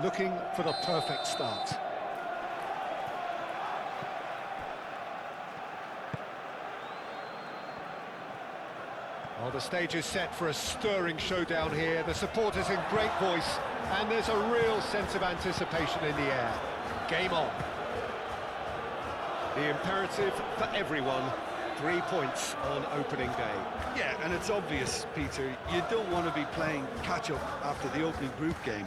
looking for the perfect start. Well, the stage is set for a stirring showdown here. The supporters in great voice, and there's a real sense of anticipation in the air. Game on. The imperative for everyone, 3 points on opening day. Yeah, and it's obvious, Peter, you don't want to be playing catch-up after the opening group game.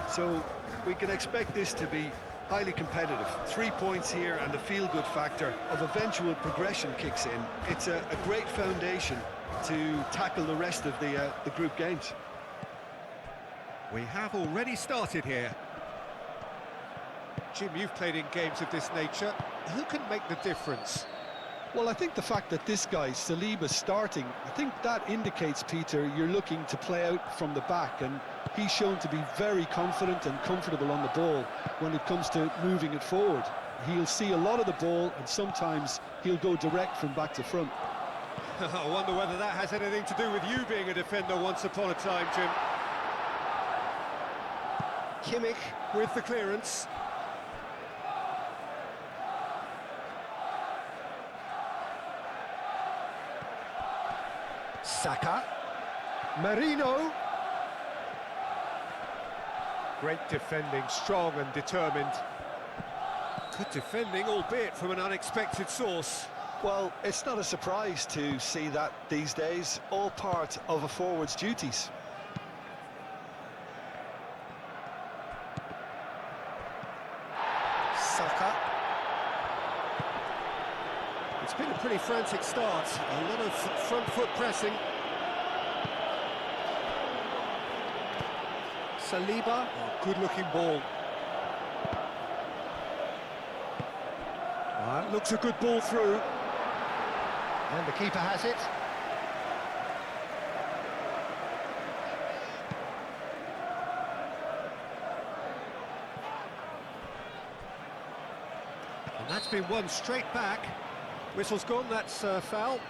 So we can expect this to be highly competitive. 3 points here, and the feel-good factor of eventual progression kicks in. It's a great foundation to tackle the rest of the group games. We have already started here. Jim, you've played in games of this nature. Who can make the difference? Well, I think the fact that this guy, Saliba's starting, I think that indicates, Peter, you're looking to play out from the back, and he's shown to be very confident and comfortable on the ball when it comes to moving it forward. He'll see a lot of the ball, and sometimes he'll go direct from back to front. I wonder whether that has anything to do with you being a defender once upon a time, Jim. Kimmich with the clearance. Saka. Marino. Great defending, strong and determined. Good defending, albeit from an unexpected source. Well, it's not a surprise to see that these days, all part of a forward's duties. Saka. It's been a pretty frantic start, a lot of front foot pressing. Saliba, good looking ball. Looks a good ball through. And the keeper has it. And that's been won straight back. Whistle's gone, that's foul.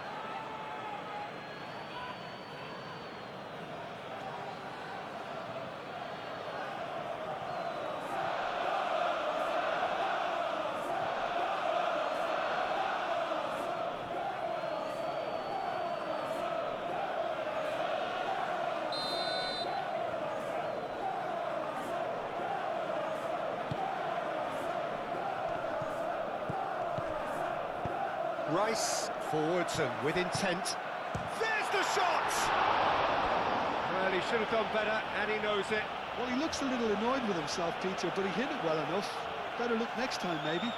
Rice forwards and with intent. There's the shot! Well, he should have done better, and he knows it. Well, he looks a little annoyed with himself, Peter, but he hit it well enough. Better look next time, maybe.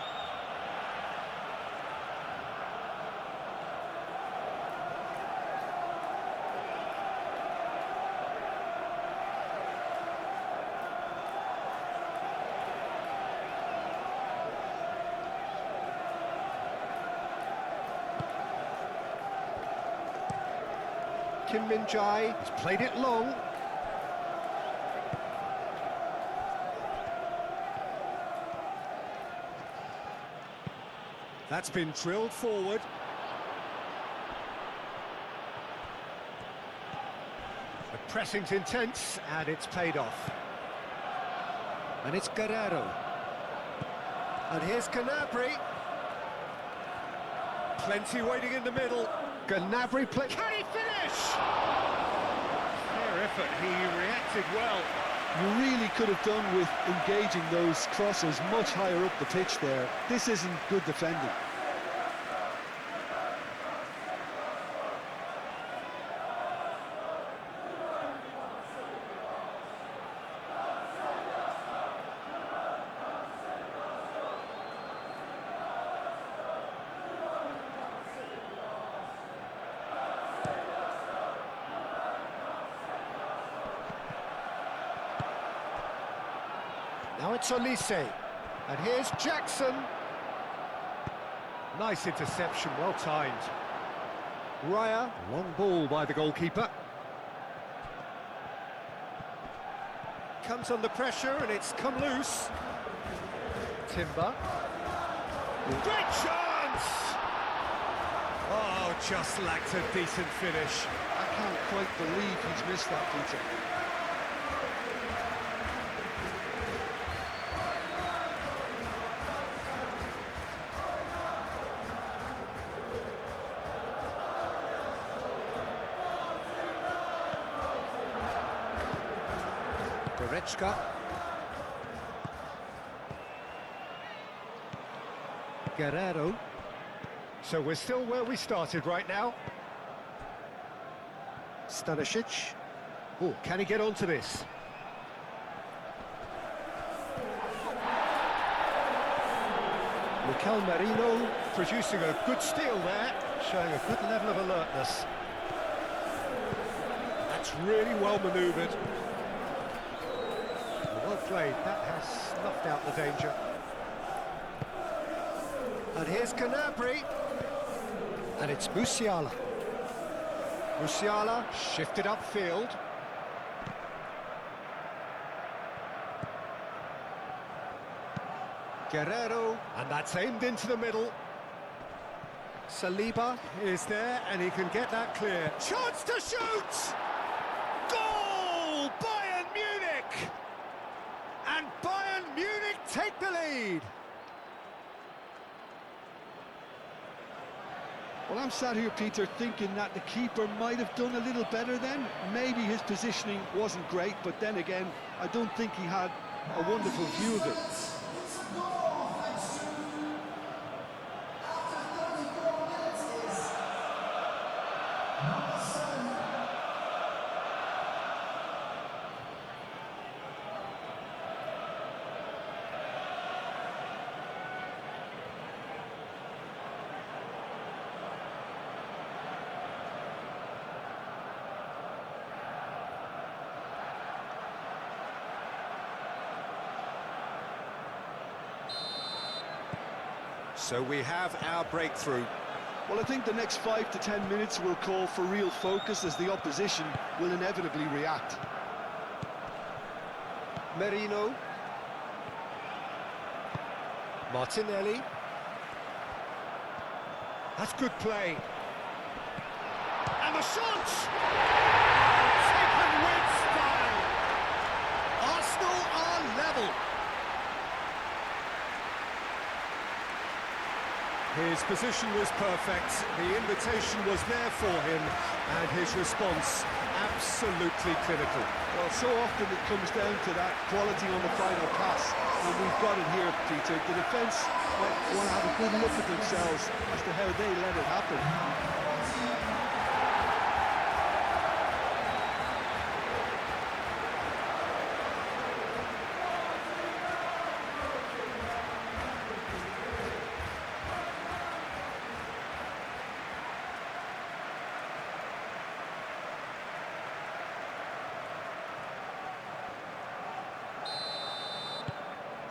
Kim Min-jae has played it long. That's been drilled forward. The pressing's intense, and it's paid off. And it's Guerrero. And here's Gnabry. Plenty waiting in the middle. Gnabry play. Can he finish? Fair effort, he reacted well. You really could have done with engaging those crosses much higher up the pitch there. This isn't good defending. Now it's Olise, and here's Jackson. Nice interception, well timed. Raya, long ball by the goalkeeper. Comes under pressure, and it's come loose. Timber. Great chance! Oh, just lacked a decent finish. I can't quite believe he's missed that, Peter. Goretzka. Guerrero. So we're still where we started right now. Stanisic. Oh, can he get onto this? Mikel Merino producing a good steal there, showing a good level of alertness. That's really well manoeuvred. Well played, that has snuffed out the danger. And here's Gnabry. And it's Musiala. Musiala shifted upfield. Guerrero, and that's aimed into the middle. Saliba is there, and he can get that clear. Chance to shoot! Goal! Bayern Munich! And Bayern Munich take the lead! Well, I'm sat here, Peter, thinking that the keeper might have done a little better then. Maybe his positioning wasn't great, but then again, I don't think he had a wonderful view of it. So we have our breakthrough. Well, I think the next 5 to 10 minutes will call for real focus as the opposition will inevitably react. Merino. Martinelli. That's good play. And the shot! Taken with style. Arsenal are level. His position was perfect, the invitation was there for him, and his response absolutely clinical. Well, so often it comes down to that quality on the final pass, and we've got it here, Peter. The defence might want to have a good look at themselves as to how they let it happen.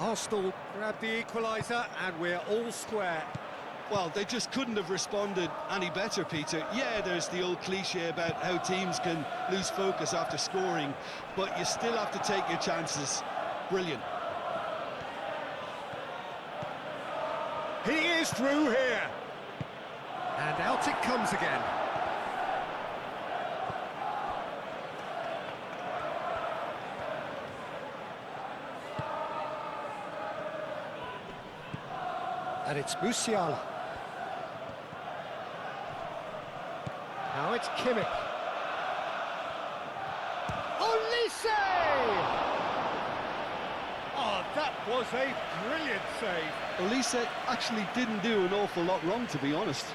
Arsenal grab the equaliser, and we're all square. Well, they just couldn't have responded any better, Peter. Yeah, there's the old cliche about how teams can lose focus after scoring, but you still have to take your chances. Brilliant. He is through here. And out it comes again. And it's Musiala. Now it's Kimmich. Olise! Oh, that was a brilliant save. Olise actually didn't do an awful lot wrong, to be honest.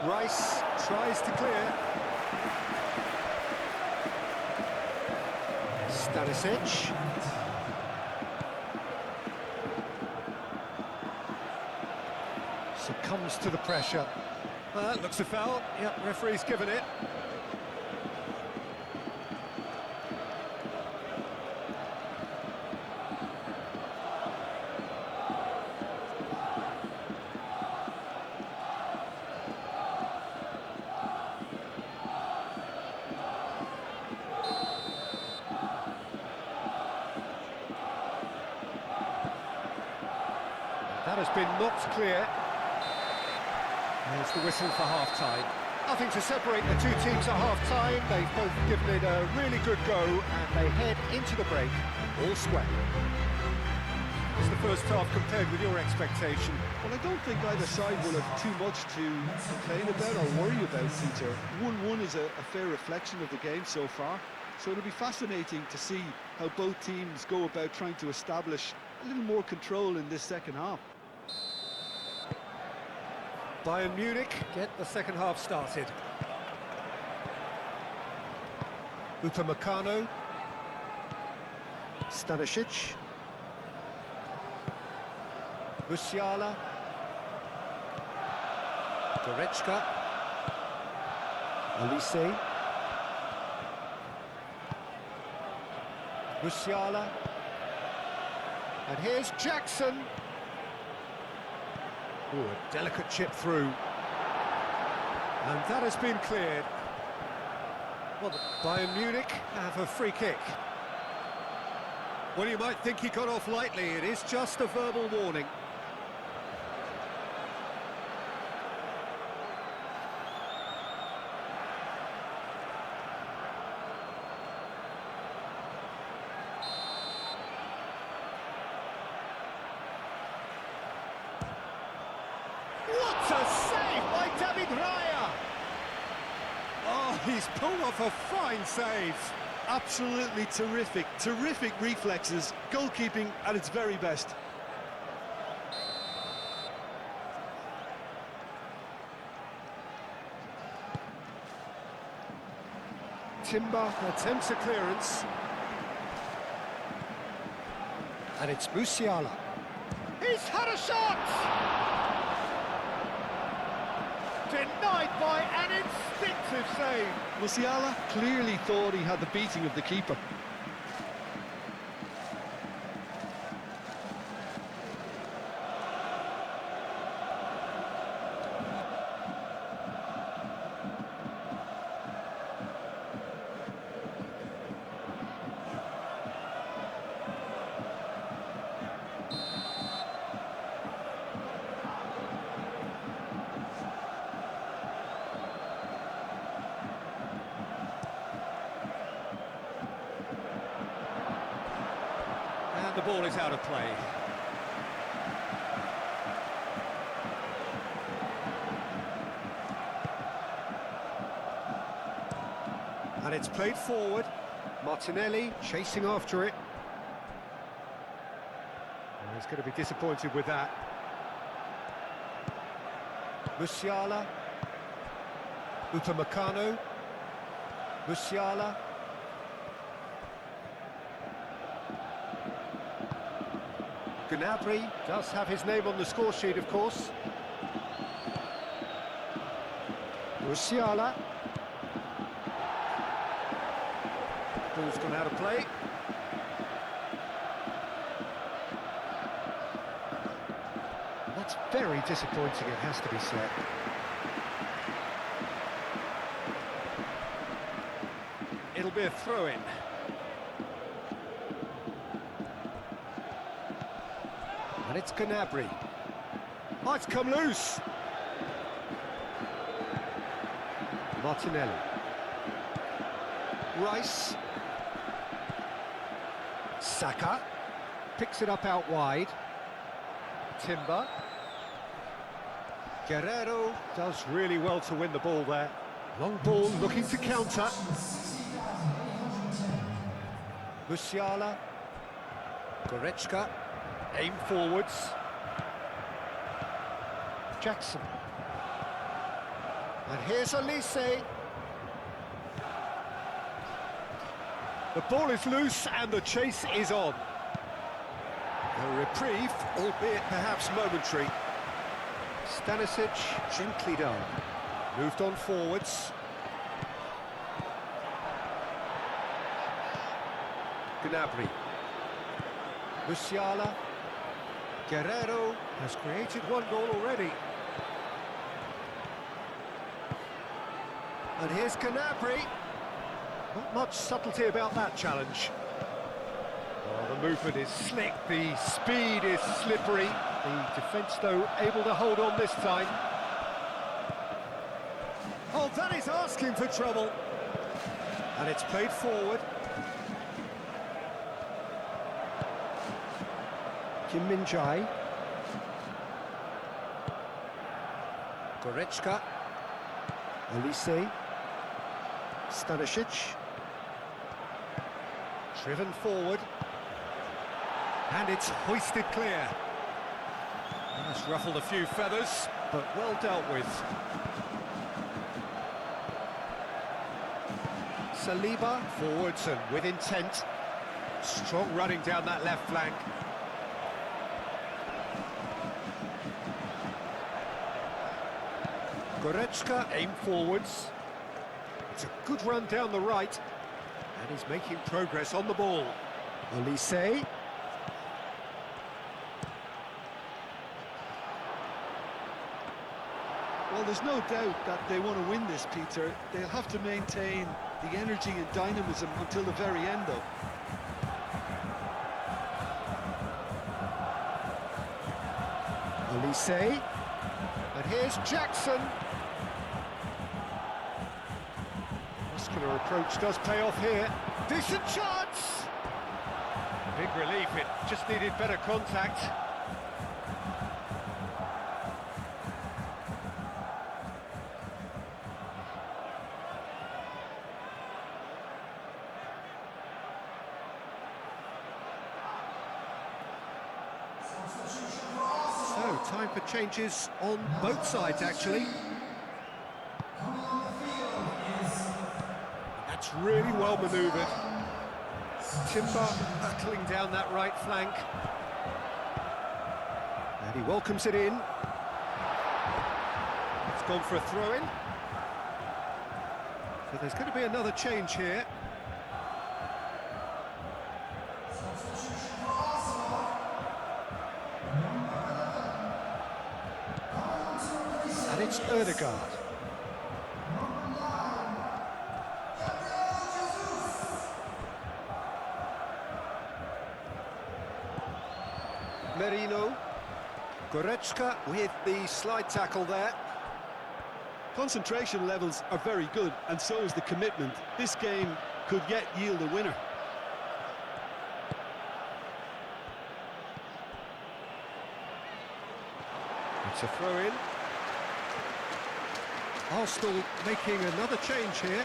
Rice tries to clear. Stanisic. Succumbs to the pressure. Looks a foul. Yep, referee's given it. That has been knocked clear. There's the whistle for half-time. Nothing to separate the two teams at half-time. They've both given it a really good go, and they head into the break all square. It's the first half compared with your expectation. Well, I don't think either side will have too much to complain about or worry about, Peter. 1-1 is a fair reflection of the game so far, so it'll be fascinating to see how both teams go about trying to establish a little more control in this second half. Bayern Munich get the second half started. Upamecano. Stanisic. Musiala. Goretzka. Olise. Musiala. And here's Jackson. Ooh, a delicate chip through. And that has been cleared. Well, Bayern Munich have a free kick. Well, you might think he got off lightly. It is just a verbal warning. What a save by David Raya! Oh, he's pulled off a fine save. Absolutely terrific, terrific reflexes, goalkeeping at its very best. Timber attempts a clearance. And it's Musiala. He's had a shot! Denied by an instinctive save. Musiala clearly thought he had the beating of the keeper. And the ball is out of play. And it's played forward. Martinelli chasing after it. Oh, he's going to be disappointed with that. Musiala. Upamecano. Musiala. Gnabry does have his name on the score sheet, of course. Musiala. Ball's gone out of play. That's very disappointing, it has to be said. It'll be a throw-in. And it's Gnabry. Oh, it's come loose. Martinelli. Rice. Saka. Picks it up out wide. Timber. Guerrero does really well to win the ball there. Long ball looking to counter. Musiala. Goretzka. Aim forwards. Jackson. And here's Olise. The ball is loose and the chase is on. A reprieve, albeit perhaps momentary. Stanisic, gently done. Moved on forwards. Gnabry. Musiala. Guerrero has created one goal already. And here's Gnabry. Not much subtlety about that challenge. Oh, the movement is slick, the speed is slippery. The defence, though, able to hold on this time. Oh, that is asking for trouble. And it's played forward. Kim Min-jae. Goretzka. Olise. Stanisic. Driven forward. And it's hoisted clear. That's ruffled a few feathers, but well dealt with. Saliba forwards and with intent. Strong running down that left flank. Goretzka aim forwards. It's a good run down the right. And he's making progress on the ball. Olise. Well, there's no doubt that they want to win this, Peter. They'll have to maintain the energy and dynamism until the very end, though. Olise. And here's Jackson. Muscular approach does pay off here. Decent chance! Big relief, it just needed better contact. So, time for changes on both sides, actually. That's really well manoeuvred. Timber battling down that right flank. And he welcomes it in. It's gone for a throw-in. So there's going to be another change here. And it's Ødegaard. Merino. Goretzka with the slide tackle there. Concentration levels are very good, and so is the commitment. This game could yet yield a winner. It's a throw-in. Arsenal making another change here.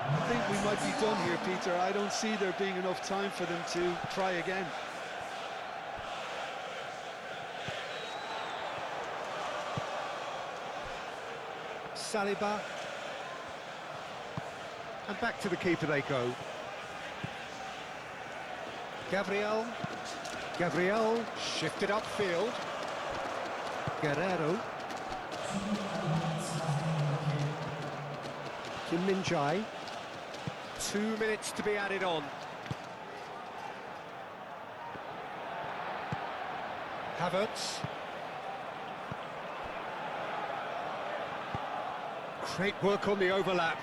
I think we might be done here, Peter. I don't see there being enough time for them to try again. Saliba. And back to the keeper they go. Gabriel. Gabriel shifted upfield. Guerrero. Kim Min-jae. 2 minutes to be added on. Havertz. Great work on the overlap.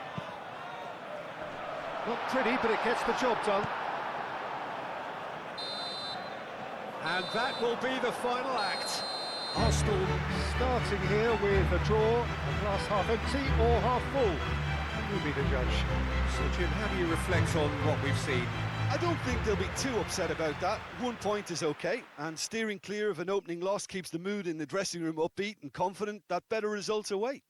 Not pretty, but it gets the job done. And that will be the final act. Arsenal starting here with a draw, a glass half empty or half full. You'll be the judge. So, Jim, how do you reflect on what we've seen? I don't think they'll be too upset about that. 1 point is okay, and steering clear of an opening loss keeps the mood in the dressing room upbeat and confident that better results await.